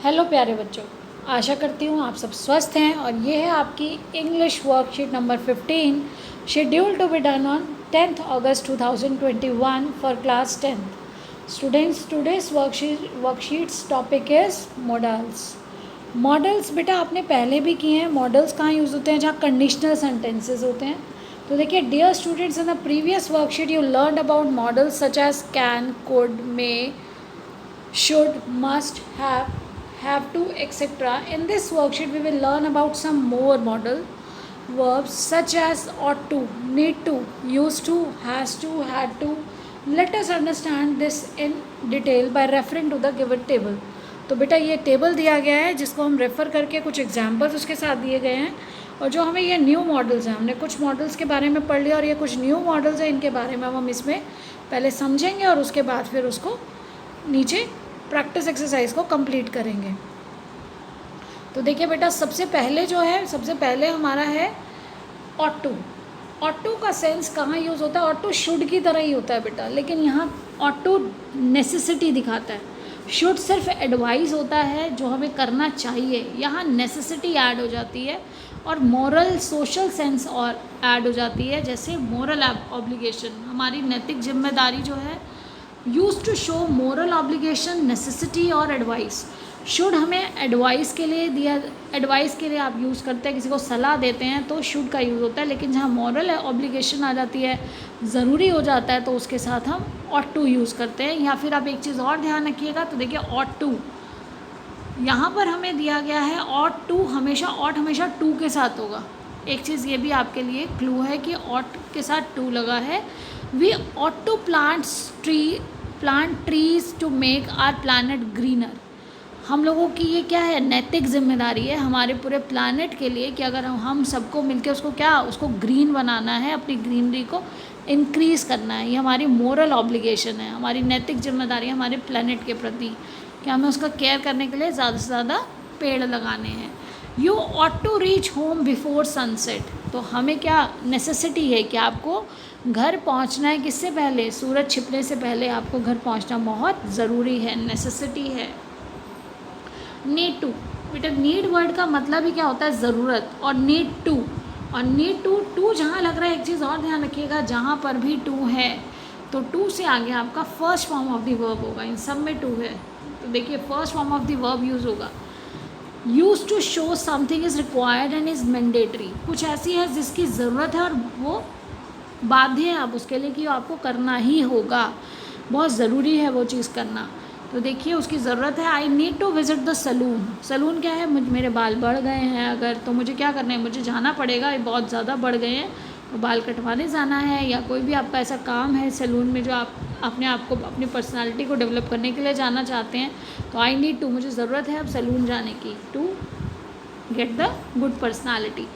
Hello प्यारे बच्चों, आशा करती हूँ आप सब स्वस्थ हैं और ये है आपकी English worksheet number 15 schedule to be done on 10th August 2021 for class 10th। Students, today's worksheets topic is models. Models बेटा आपने पहले भी किए हैं। मॉडल्स कहाँ यूज़ होते हैं? जहाँ कंडीशनल सेंटेंसेज होते हैं। तो देखिए dear students, in the previous worksheet you learn about models such as can, could, may, should, must, have to, etc. In this worksheet, we will learn about some more modal verbs such as ought to, need to, used to, has to, had to. Let us understand this in detail by referring to the given table. तो बेटा ये table दिया गया है जिसको हम refer करके कुछ एग्जाम्पल्स उसके साथ दिए गए हैं, और जो हमें ये न्यू मॉडल्स हैं, हमने कुछ मॉडल्स के बारे में पढ़ लिया और ये कुछ न्यू मॉडल्स हैं, इनके बारे में हम इसमें पहले समझेंगे और उसके बाद फिर उसको नीचे प्रैक्टिस एक्सरसाइज को कंप्लीट करेंगे। तो देखिए बेटा सबसे पहले हमारा है ऑट टू। ऑट टू का सेंस कहाँ यूज़ होता है? ऑट टू शुड की तरह ही होता है बेटा, लेकिन यहाँ ऑट टू नेसेसिटी दिखाता है। शुड सिर्फ एडवाइस होता है जो हमें करना चाहिए, यहाँ नेसेसिटी ऐड हो जाती है और मोरल सोशल सेंस और ऐड हो जाती है। जैसे मोरल ऑब्लिगेशन, हमारी नैतिक जिम्मेदारी जो है, use to show moral obligation, necessity और एडवाइस। शुड हमें एडवाइस के लिए आप यूज़ करते हैं, किसी को सलाह देते हैं तो शुड का यूज़ होता है, लेकिन जहाँ मोरल ऑब्लिगेशन आ जाती है, ज़रूरी हो जाता है, तो उसके साथ हम ऑट टू यूज़ करते हैं। या फिर आप एक चीज़ और ध्यान रखिएगा, तो देखिए ऑट टू यहाँ पर हमें दिया गया है। ऑट हमेशा टू के साथ होगा। एक चीज़ ये भी आपके लिए क्लू है कि ऑट के साथ टू लगा है। We ought to plant trees to make our planet greener. हम लोगों की ये क्या है? नैतिक जिम्मेदारी है हमारे पूरे प्लानट के लिए कि अगर हम सबको मिलकर उसको ग्रीन बनाना है, अपनी ग्रीनरी को इंक्रीज़ करना है। ये हमारी मोरल ऑब्लिगेशन है, हमारी नैतिक जिम्मेदारी है हमारे प्लानट के प्रति कि हमें उसका केयर करने के लिए ज़्यादा से ज़्यादा पेड़ लगाने हैं। You ought to reach home before sunset. तो हमें क्या नेसेसिटी है कि आपको घर पहुंचना है, किससे पहले? सूरज छिपने से पहले आपको घर पहुंचना बहुत ज़रूरी है, नेसेसिटी है। नीड टू, बेटा नीड वर्ड का मतलब ही क्या होता है? ज़रूरत। और नीड टू जहाँ लग रहा है, एक चीज़ और ध्यान रखिएगा, जहाँ पर भी टू है तो टू से आगे आपका first form of the verb होगा। इन सब में टू है तो देखिए first form of the verb use होगा। Use to show something is required and is mandatory. कुछ ऐसी है जिसकी ज़रूरत है और वो बाध्य है आप उसके लिए कि आपको करना ही होगा, बहुत ज़रूरी है वो चीज़ करना। तो देखिए उसकी ज़रूरत है। I need to visit the salon. Salon क्या है? मेरे बाल बढ़ गए हैं अगर, तो मुझे क्या करना है? मुझे जाना पड़ेगा, ये बहुत ज़्यादा बढ़ गए हैं, तो बाल कटवाने जाना है। या कोई भी आपका ऐसा काम है सैलून में जो आप अपने आप को, अपनी पर्सनालिटी को डेवलप करने के लिए जाना चाहते हैं, तो आई नीड टू, मुझे ज़रूरत है अब सैलून जाने की, to get the good personality.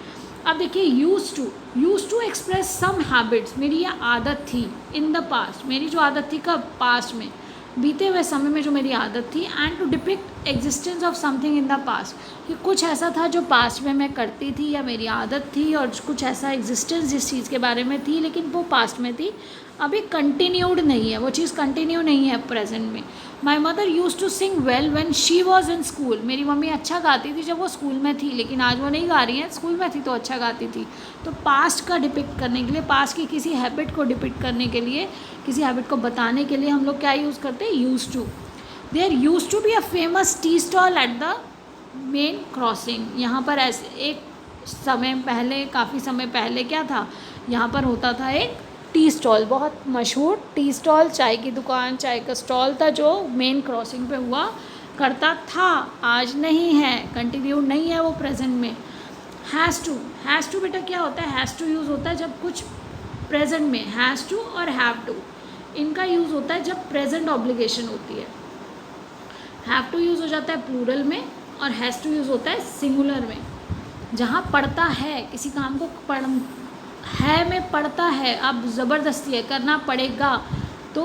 अब देखिए use to express some habits. मेरी ये आदत थी इन द पास्ट, मेरी जो आदत थी कब? पास्ट में, बीते हुए समय में जो मेरी आदत थी। And to depict existence of something in the past, कि कुछ ऐसा था जो पास्ट में मैं करती थी या मेरी आदत थी, और कुछ ऐसा एग्जिस्टेंस जिस चीज़ के बारे में थी लेकिन वो पास्ट में थी, अभी कंटिन्यूड नहीं है, वो चीज़ कंटिन्यू नहीं है प्रेजेंट में। My mother use to sing well when she was in school. मेरी मम्मी अच्छा गाती थी जब वो स्कूल में थी, लेकिन आज वो नहीं गा रही हैं, स्कूल में थी तो अच्छा गाती थी। तो पास्ट का डिपिक्ट करने के लिए, पास्ट की किसी हैबिट को डिपिक्ट करने के लिए, किसी हैबिट को बताने के लिए हम लोग क्या यूज़ करते हैं? Use to. There use to be a famous tea stall at the main crossing. यहाँ पर ऐसे एक समय पहले, काफ़ी समय पहले क्या था? यहाँ पर होता था एक टी स्टॉल, बहुत मशहूर टी स्टॉल, चाय की दुकान, चाय का स्टॉल था जो मेन क्रॉसिंग पे हुआ करता था। आज नहीं है, कंटिन्यू नहीं है वो प्रेजेंट में। हैज़ टू बेटा क्या होता है? हैज़ टू यूज़ होता है जब कुछ प्रेजेंट में, हैज़ टू और हैव टू इनका यूज़ होता है जब प्रेजेंट ऑब्लिगेशन होती है। हैव टू यूज़ हो जाता है प्लूरल में और हैज़ टू यूज़ होता है सिंगुलर में। जहाँ पढ़ता है, किसी काम को है में पढ़ता है, अब ज़बरदस्ती है, करना पड़ेगा, तो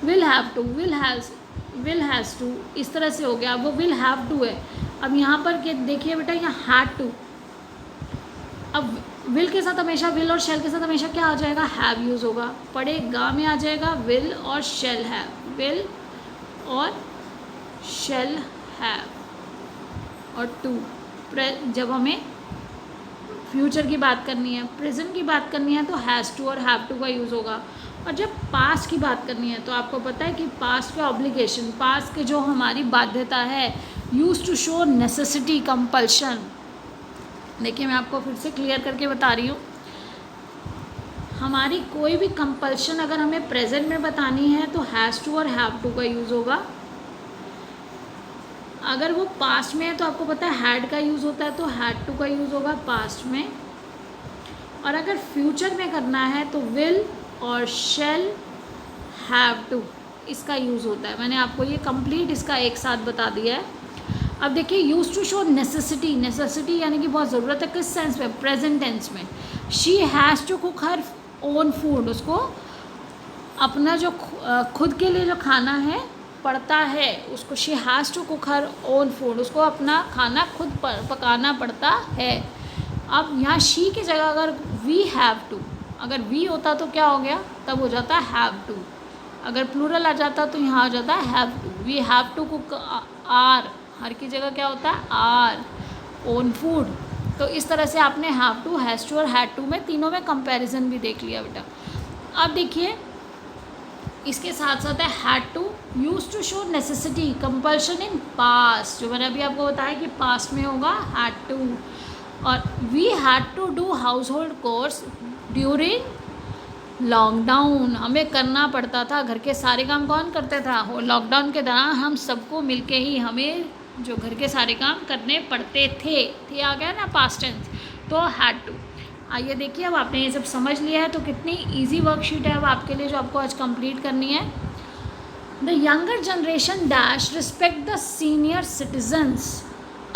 will have to, will has to, इस तरह से हो गया। वो विल हैव टू है। अब यहाँ पर देखिए बेटा, यहाँ हैड टू, अब विल के साथ हमेशा, विल और शेल के साथ हमेशा क्या आ जाएगा? हैव यूज़ होगा। पढ़ेगा में आ जाएगा विल और शेल हैव, विल और शेल हैव। और टू। जब हमें फ्यूचर की बात करनी है, प्रेजेंट की बात करनी है तो हैज़ टू और हैव टू का यूज़ होगा। और जब पास्ट की बात करनी है तो आपको पता है कि पास्ट के ऑब्लिगेशन, पास्ट के जो हमारी बाध्यता है, use to show necessity, compulsion. देखिए मैं आपको फिर से क्लियर करके बता रही हूँ, हमारी कोई भी कंपल्शन अगर हमें प्रेजेंट में बतानी है तो हैज़ टू और हैव टू का यूज़ होगा। अगर वो पास्ट में है तो आपको पता है हैड का यूज़ होता है, तो हैड टू का यूज़ होगा पास्ट में। और अगर फ्यूचर में करना है तो विल और शैल, हैव टू, इसका यूज़ होता है। मैंने आपको ये कंप्लीट इसका एक साथ बता दिया है। अब देखिए use to show necessity, necessity यानी कि बहुत ज़रूरत है, किस सेंस में, प्रेजेंट टेंस में। She has to cook her own food, उसको अपना जो खुद के लिए जो खाना है पड़ता है, उसको she has to cook her own food, उसको अपना खाना खुद पकाना पड़ता है। अब यहाँ शी की जगह अगर वी हैव टू, अगर वी होता तो क्या हो गया, तब हो जाता हैव टू। अगर प्लूरल आ जाता तो यहाँ हो जाता have to. We have to cook are, her की जगह क्या होता है आर, ओन फूड। तो इस तरह से आपने हैव टू, हैज़ टू और हैड टू में तीनों में कंपैरिजन भी देख लिया बेटा। अब देखिए इसके साथ साथ है had to, use to show necessity, compulsion in past, जो मैंने अभी आपको बताया कि पास्ट में होगा हैड टू। और we had to do household chores during lockdown, हमें करना पड़ता था घर के सारे काम। कौन करते था, लॉकडाउन के दौरान हम सबको मिलके ही हमें जो घर के सारे काम करने पड़ते थे आ गया ना पास्ट टेंस, तो हैड टू। आइए देखिए अब आपने ये सब समझ लिया है तो कितनी इजी वर्कशीट है अब आपके लिए जो आपको आज कंप्लीट करनी है। The younger generation dash respect the senior citizens.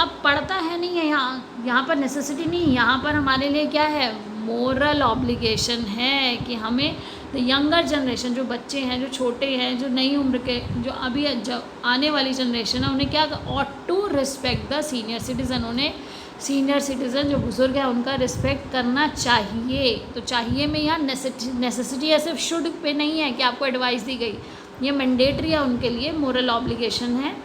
अब पढ़ता है नहीं है यहाँ पर नेसेसिटी नहीं, यहाँ पर हमारे लिए क्या है, मोरल ऑब्लिगेशन है कि हमें द यंगर जनरेशन, जो बच्चे हैं, जो छोटे हैं, जो नई उम्र के, जो अभी आने वाली जनरेशन है, उन्हें क्या ought to respect the senior citizen, उन्हें सीनियर सिटीज़न जो बुज़ुर्ग है उनका रिस्पेक्ट करना चाहिए। तो चाहिए में यहाँ नेसेसिटी है, सिर्फ शुड पे नहीं है कि आपको एडवाइस दी गई, ये मैंडेटरी है उनके लिए, मोरल ऑब्लिगेशन है।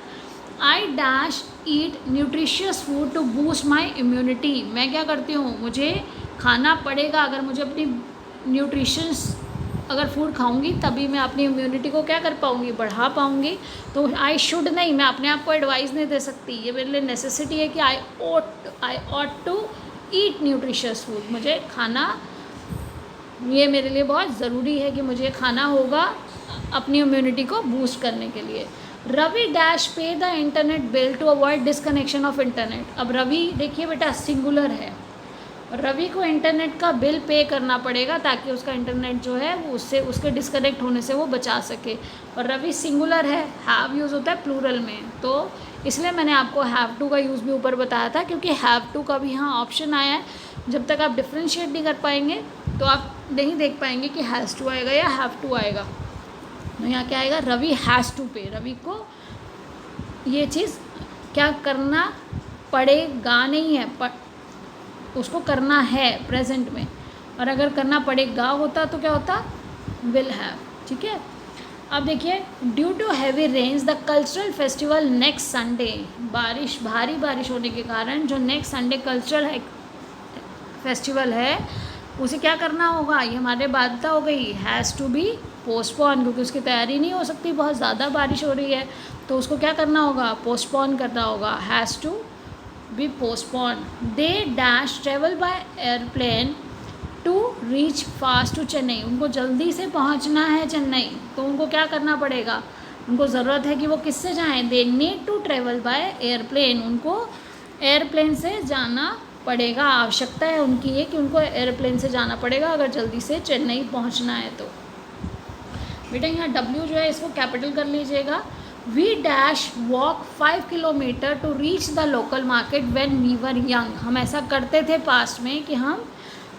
I dash eat nutritious food to boost my immunity, मैं क्या करती हूँ, मुझे खाना पड़ेगा, अगर मुझे अपनी न्यूट्रिशंस अगर फूड खाऊंगी तभी मैं अपनी इम्यूनिटी को क्या कर पाऊंगी, बढ़ा पाऊंगी। तो आई शुड नहीं, मैं अपने आप को एडवाइस नहीं दे सकती, ये मेरे लिए नेसेसिटी है कि I ought to eat nutritious food, मुझे खाना, ये मेरे लिए बहुत ज़रूरी है कि मुझे खाना होगा अपनी इम्यूनिटी को बूस्ट करने के लिए। Ravi dash pay the internet bill to avoid disconnection of internet. अब रवि देखिए बेटा सिंगुलर है, रवि को इंटरनेट का बिल पे करना पड़ेगा ताकि उसका इंटरनेट जो है वो उससे, उसके डिस्कनेक्ट होने से वो बचा सके। और रवि सिंगुलर है, हैव यूज़ होता है प्लूरल में, तो इसलिए मैंने आपको हैव टू का यूज़ भी ऊपर बताया था, क्योंकि हैव टू का भी यहाँ ऑप्शन आया है। जब तक आप डिफ्रेंशिएट नहीं कर पाएंगे तो आप नहीं देख पाएंगे कि हैज़ टू आएगा या हैव टू आएगा। तो यहाँ क्या आएगा, रवि हैज़ टू पे, रवि को ये चीज़ क्या करना पड़ेगा नहीं है, उसको करना है प्रेजेंट में। और अगर करना पड़ेगा होता तो क्या होता, विल हैव। ठीक है, अब देखिए due to heavy rains the cultural festival next Sunday, बारिश, भारी बारिश होने के कारण जो नेक्स्ट संडे कल्चरल है फेस्टिवल है उसे क्या करना होगा, ये हमारे बाध्यता हो गई, हैज़ टू बी पोस्टपोन, क्योंकि उसकी तैयारी नहीं हो सकती, बहुत ज़्यादा बारिश हो रही है, तो उसको क्या करना होगा, पोस्टपोन करना होगा, has to be postpone. They dash travel by airplane to reach fast to Chennai, उनको जल्दी से पहुंचना है चेन्नई, तो उनको क्या करना पड़ेगा, उनको ज़रूरत है कि वो किससे जाएं, they need to travel by airplane, उनको एयरप्लेन से जाना पड़ेगा, आवश्यकता है उनकी ये कि उनको एयरप्लेन से जाना पड़ेगा अगर जल्दी से चेन्नई पहुंचना है तो। बेटा यहाँ W जो है इसको कैपिटल कर लीजिएगा। We dash walk 5 kilometre to reach the local market when we were young, हम ऐसा करते थे पास्ट में कि हम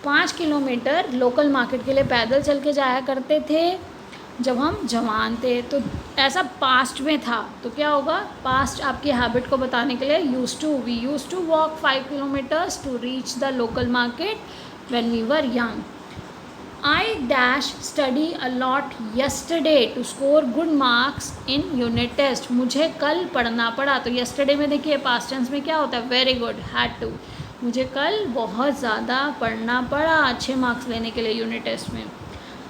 5 किलोमीटर लोकल मार्केट के लिए पैदल चल के जाया करते थे जब हम जवान थे। तो ऐसा पास्ट में था, तो क्या होगा, पास्ट आपकी हैबिट को बताने के लिए use to, we use to walk 5 kilometres to reach the local market when we were young. I dash study a lot yesterday to score good marks in unit test. मुझे कल पढ़ना पड़ा. तो yesterday में देखिए पास्ट टेंस में क्या होता है, वेरी गुड, हैड टू. मुझे कल बहुत ज़्यादा पढ़ना पड़ा अच्छे मार्क्स लेने के लिए यूनिट टेस्ट में.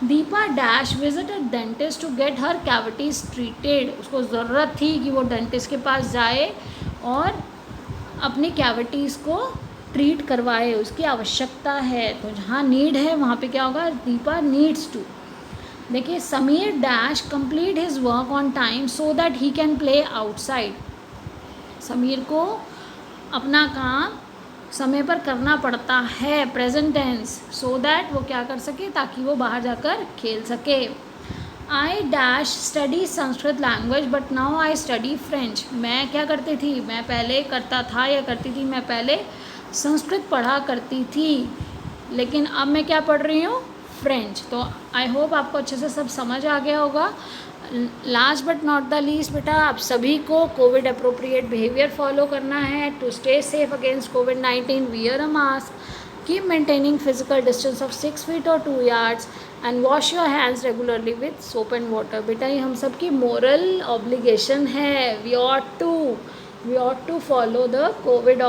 Deepa dash visit a dentist to get her cavities treated. उसको ज़रूरत थी कि वो डेंटिस्ट के पास जाए और अपनी कैविटीज़ को ट्रीट करवाए, उसकी आवश्यकता है. तो जहाँ नीड है वहाँ पे क्या होगा, दीपा नीड्स टू. देखिए Sameer dash complete his work on time so that he can play outside. Sameer को अपना काम समय पर करना पड़ता है, प्रेजेंट टेंस, सो दैट वो क्या कर सके, ताकि वो बाहर जाकर खेल सके. आई dash study Sanskrit language but now I study French. मैं क्या करती थी, मैं पहले करता था या करती थी, मैं पहले संस्कृत पढ़ा करती थी, लेकिन अब मैं क्या पढ़ रही हूँ, फ्रेंच. तो आई होप आपको अच्छे से सब समझ आ गया होगा. Last but not the least बेटा, आप सभी को कोविड अप्रोप्रिएट बिहेवियर फॉलो करना है टू स्टे सेफ अगेंस्ट कोविड-19. Wear a mask, keep maintaining physical distance of 6 feet और 2 yards and wash your hands regularly with soap and water. बेटा ये हम सब की मोरल ऑब्लिगेशन है. We ought to follow the COVID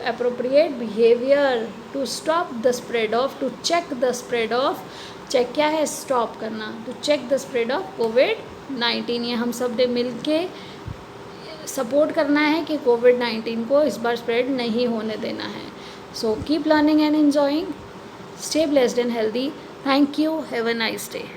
appropriate behavior to stop the spread of, to check the spread of, check क्या है, stop करना, to check the spread of COVID-19. ये हम सब ने मिल के सपोर्ट करना है कि COVID-19 को इस बार स्प्रेड नहीं होने देना है. So keep learning and enjoying. Stay blessed and healthy. Thank you. Have a nice day.